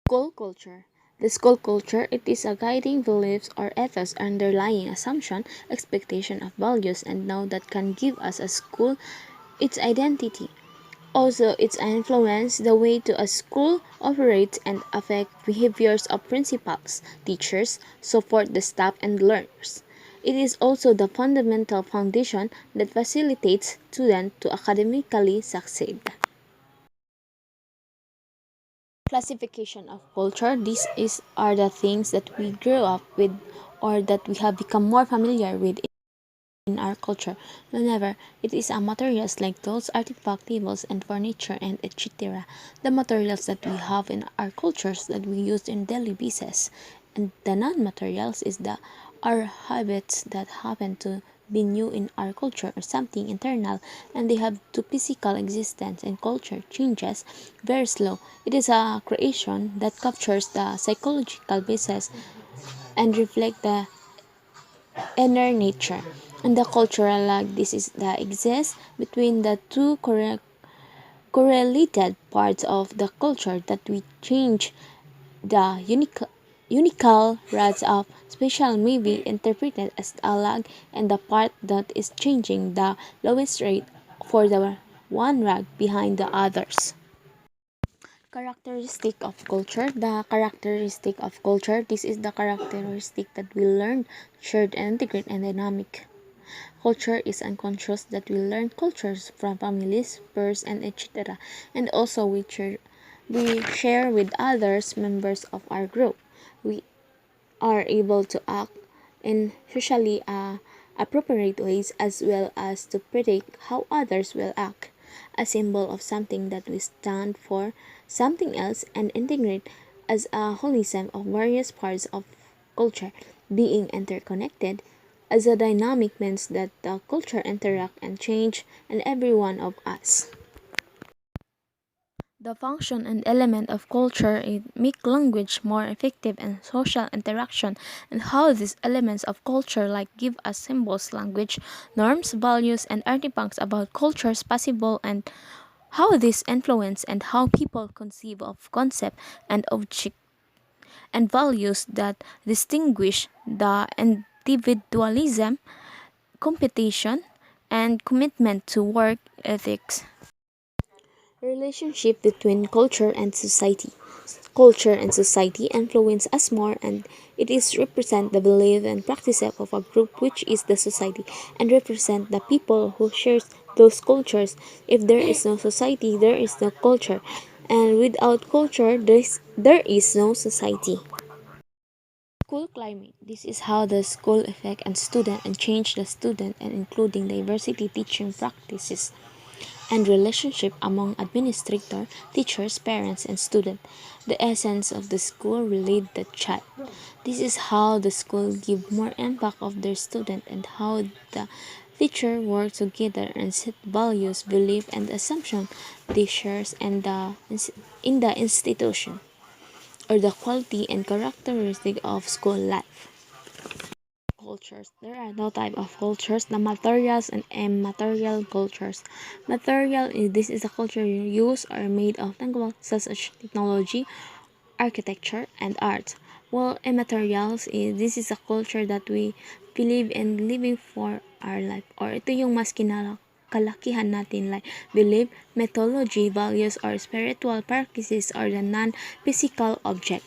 School culture. The school culture, it is a guiding beliefs or ethos underlying assumption, expectation of values and now that can give us a school its identity. Also, its influence the way to a school operates and affect behaviors of principals, teachers, support the staff and learners. It is also the fundamental foundation that facilitates students to academically succeed. Classification of culture. Are the things that we grew up with or that we have become more familiar with in our culture. Whenever it is a materials like those artifact tables and furniture and etc. The materials that we have in our cultures that we use in daily basis. And the non-materials is the our habits that happen to be new in our culture or something internal and they have to physical existence and culture changes very slow. It is a creation that captures the psychological basis and reflect the inner nature and the cultural lag. This is that exists between the two correlated parts of the culture that we change the unical rats of special may be interpreted as a lag and the part that is changing the lowest rate for the one rag behind the others. Characteristic of culture. The characteristic of culture. This is the characteristic that we learn, shared, and integrate and dynamic. Culture is unconscious that we learn cultures from families, peers, and etc. And also we share with others members of our group. We are able to act in socially appropriate ways as well as to predict how others will act. A symbol of something that we stand for something else and integrate as a holism of various parts of culture being interconnected as a dynamic means that the culture interact and change in every one of us. The function and element of culture is make language more effective in social interaction and how these elements of culture like give us symbols, language, norms, values, and artifacts about cultures possible and how this influence and how people conceive of concept and object and values that distinguish the individualism, competition, and commitment to work ethics. Relationship between culture and society. Culture and society influence us more and it is represent the belief and practices of a group which is the society and represent the people who shares those cultures. If there is no society, there is no culture. And without culture, there is no society. School climate. This is how the school affect and student and change the student and including diversity teaching practices and relationship among administrator, teachers, parents, and student. The essence of the school relate the child. This is how the school give more impact of their student and how the teacher work together and set values, belief, and assumption they shares and in the institution or the quality and characteristic of school life. Cultures. There are no type of cultures, the materials and immaterial cultures. Material is this is a culture you use or made of tangible such as technology, architecture, and art. While immaterials is this is a culture that we believe in living for our life. Or ito yung mas kalakihan natin like belief, mythology, values, or spiritual practices are the non-physical object.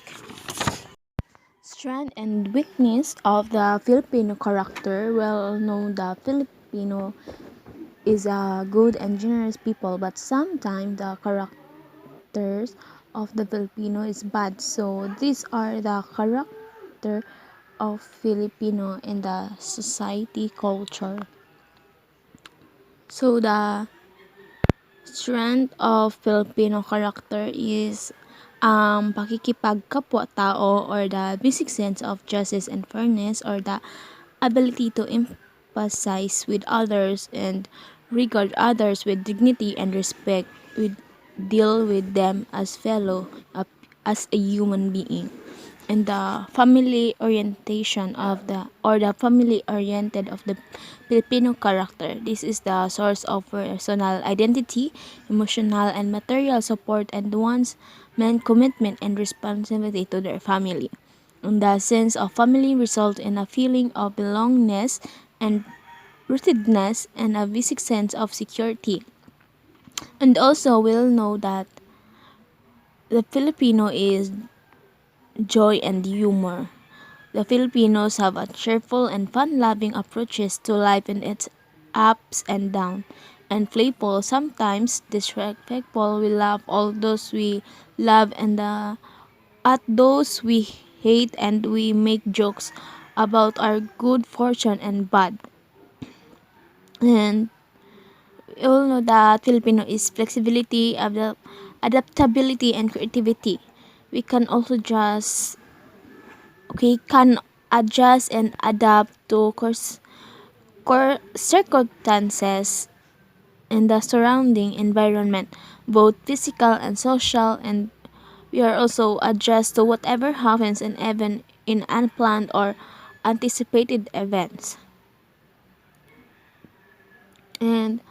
Strength and weakness of the Filipino character. Well known the Filipino is a good and generous people, but sometimes the characters of the Filipino is bad. So these are the character of Filipino in the society culture. So the strength of Filipino character is pakikipagkapwa-tao or the basic sense of justice and fairness or the ability to empathize with others and regard others with dignity and respect, with deal with them as fellow as a human being. and the family orientation of the family oriented of the Filipino character. This is the source of personal identity, emotional and material support, and one's men commitment and responsibility to their family. And the sense of family result in a feeling of belongingness and rootedness and a basic sense of security. And also we'll know that the Filipino is joy and humor. The Filipinos have a cheerful and fun-loving approaches to life in its ups and downs, and playful, sometimes disrespectful. We love all those we love and at those we hate, and we make jokes about our good fortune and bad. And we all know that Filipino is flexibility, adaptability, and creativity. We can also just can adjust and adapt to circumstances and the surrounding environment, both physical and social, and we are also adjust to whatever happens and even in unplanned or anticipated events. And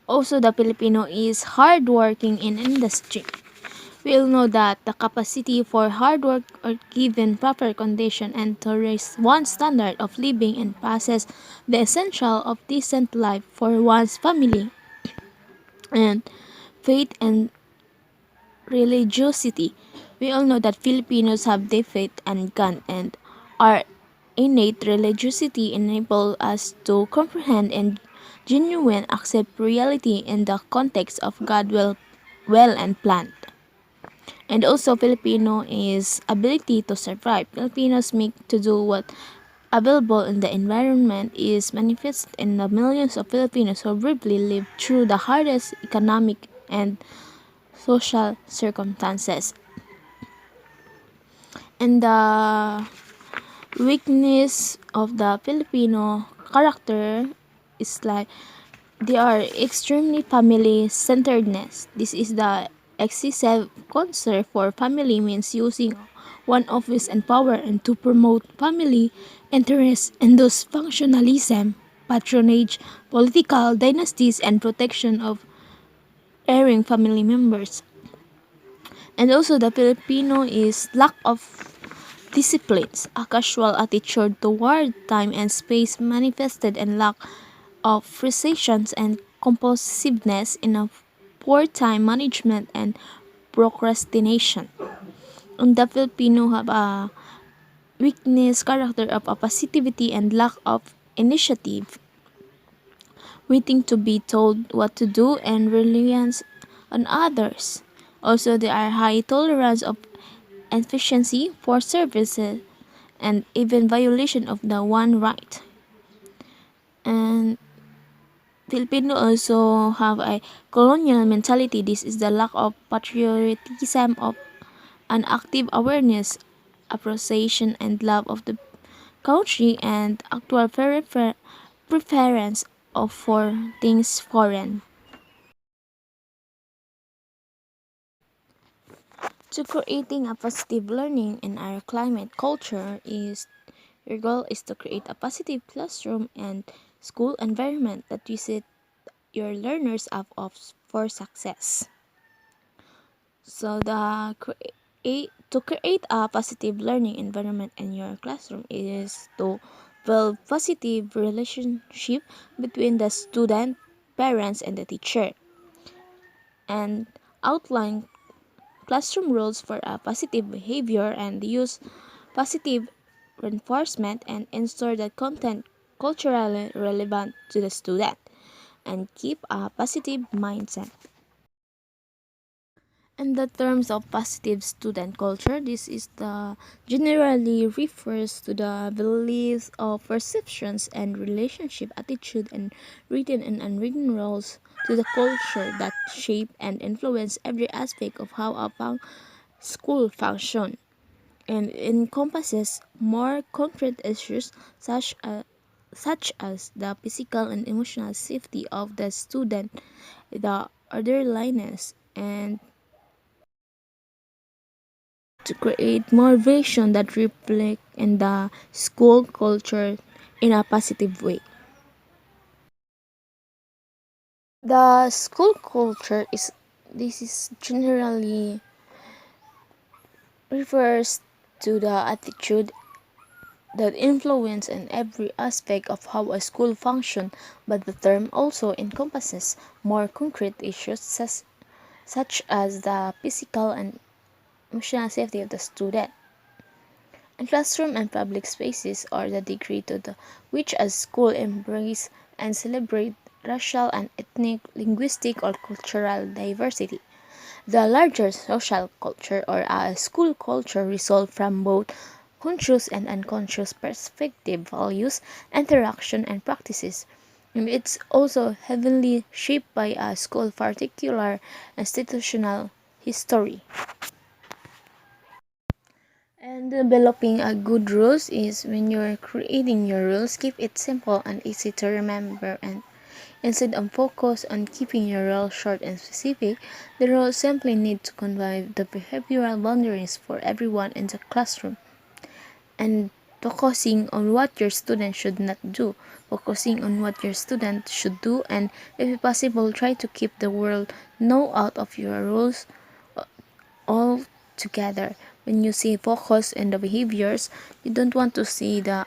also the Filipino is hardworking in industry. We all know that the capacity for hard work or given proper condition and to raise one's standard of living and possess the essential of decent life for one's family, and faith and religiosity. We all know that Filipinos have the faith and God, and our innate religiosity enable us to comprehend and genuine accept reality in the context of God well and planned. And also Filipino is ability to survive. Filipinos make to do what available in the environment is manifest in the millions of Filipinos who bravely live through the hardest economic and social circumstances. And the weakness of the Filipino character is like they are extremely family centeredness. This is the excessive concern for family means using one office and power and to promote family interests and thus functionalism, patronage, political dynasties, and protection of erring family members. And also the Filipino is lack of disciplines, a casual attitude toward time and space manifested in lack of precision and compulsiveness in a poor time management and procrastination. And the Filipino have a weakness character of a passivity and lack of initiative, waiting to be told what to do and reliance on others. Also, there are high tolerance of efficiency for services and even violation of the one right. And Filipino also have a colonial mentality. This is the lack of patriotism of an active awareness, appreciation, and love of the country, and actual preference of for things foreign. To creating a positive learning in our climate culture is your goal is to create a positive classroom and school environment that you set your learners up of for success. So to create a positive learning environment in your classroom is to build positive relationship between the student, parents, and the teacher, and outline classroom rules for a positive behavior and use positive reinforcement and ensure that content culturally relevant to the student and keep a positive mindset. In the terms of positive student culture, this is the generally refers to the beliefs of perceptions and relationship attitude and written and unwritten rules to the culture that shape and influence every aspect of how a school function, and encompasses more concrete issues such as the physical and emotional safety of the student, the orderliness and to create more vision that reflect in the school culture in a positive way. The school culture is this is generally refers to the attitude that influence in every aspect of how a school functions, but the term also encompasses more concrete issues such as the physical and emotional safety of the student, and classroom and public spaces, or the degree to which a school embrace and celebrate racial and ethnic, linguistic, or cultural diversity. The larger social culture or a school culture result from both conscious and unconscious perspective, values, interaction, and practices. And it's also heavily shaped by a school particular institutional history. And developing a good rules is when you're creating your rules, keep it simple and easy to remember, and instead of focus on keeping your rules short and specific, the rules simply need to convey the behavioral boundaries for everyone in the classroom, and focusing on what your student should not do, focusing on what your student should do, and if possible, try to keep the word no out of your rules all together. When you say focus on the behaviors, you don't want to see the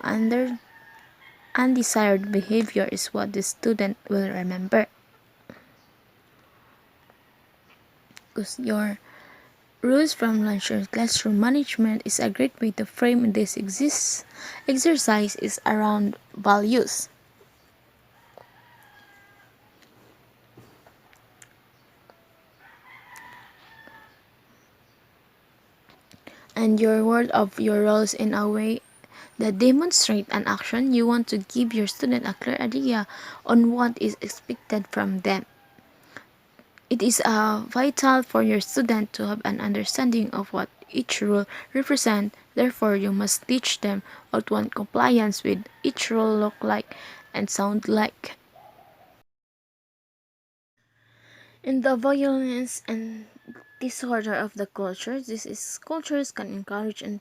undesired behavior is what the student will remember. Because your rules from lunch or classroom management is a great way to frame this exercise is around values. And your word of your roles in a way that demonstrate an action you want to give your student a clear idea on what is expected from them. It is vital for your student to have an understanding of what each rule represents. Therefore, you must teach them what one compliance with each rule look like and sound like. In the violence and disorder of the culture, cultures can encourage and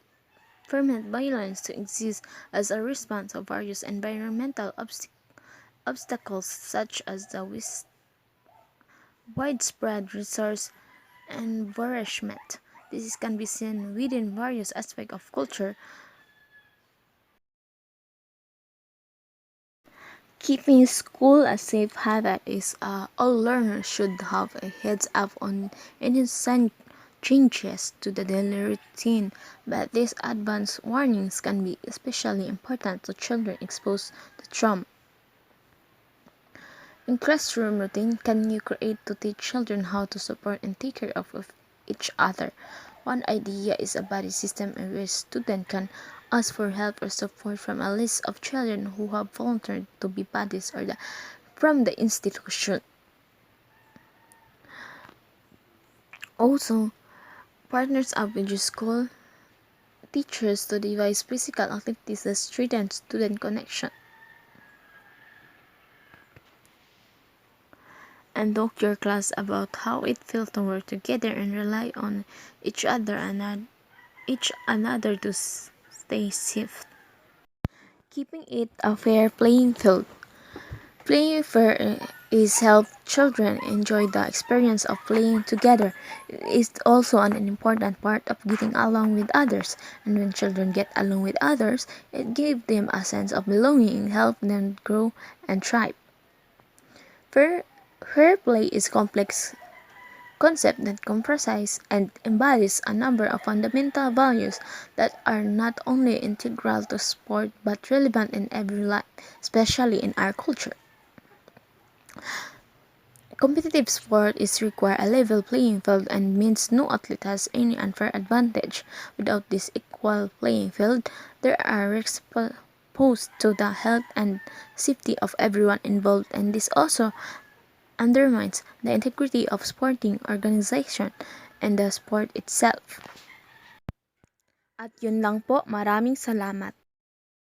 permit violence to exist as a response of various environmental obstacles such as the widespread resource embarrassment. This can be seen within various aspects of culture. Keeping school a safe haven is all learners should have a heads up on any sudden changes to the daily routine, but these advance warnings can be especially important to children exposed to trauma. In classroom routine, can you create to teach children how to support and take care of each other? One idea is a buddy system in which students can ask for help or support from a list of children who have volunteered to be buddies from the institution. Also, partners up with your school teachers to devise physical activities that strengthen student connection. And talk your class about how it feels to work together and rely on each another to stay safe. Keeping it a fair playing field. Playing fair is help children enjoy the experience of playing together. It is also an important part of getting along with others. And when children get along with others, it gives them a sense of belonging and help them grow and thrive. Fair, fair play is complex concept that comprises and embodies a number of fundamental values that are not only integral to sport but relevant in every life, especially in our culture. Competitive sport is require a level playing field and means no athlete has any unfair advantage. Without this equal playing field, there are risks posed to the health and safety of everyone involved, and this also undermines the integrity of sporting organization and the sport itself. At yun lang po, maraming salamat.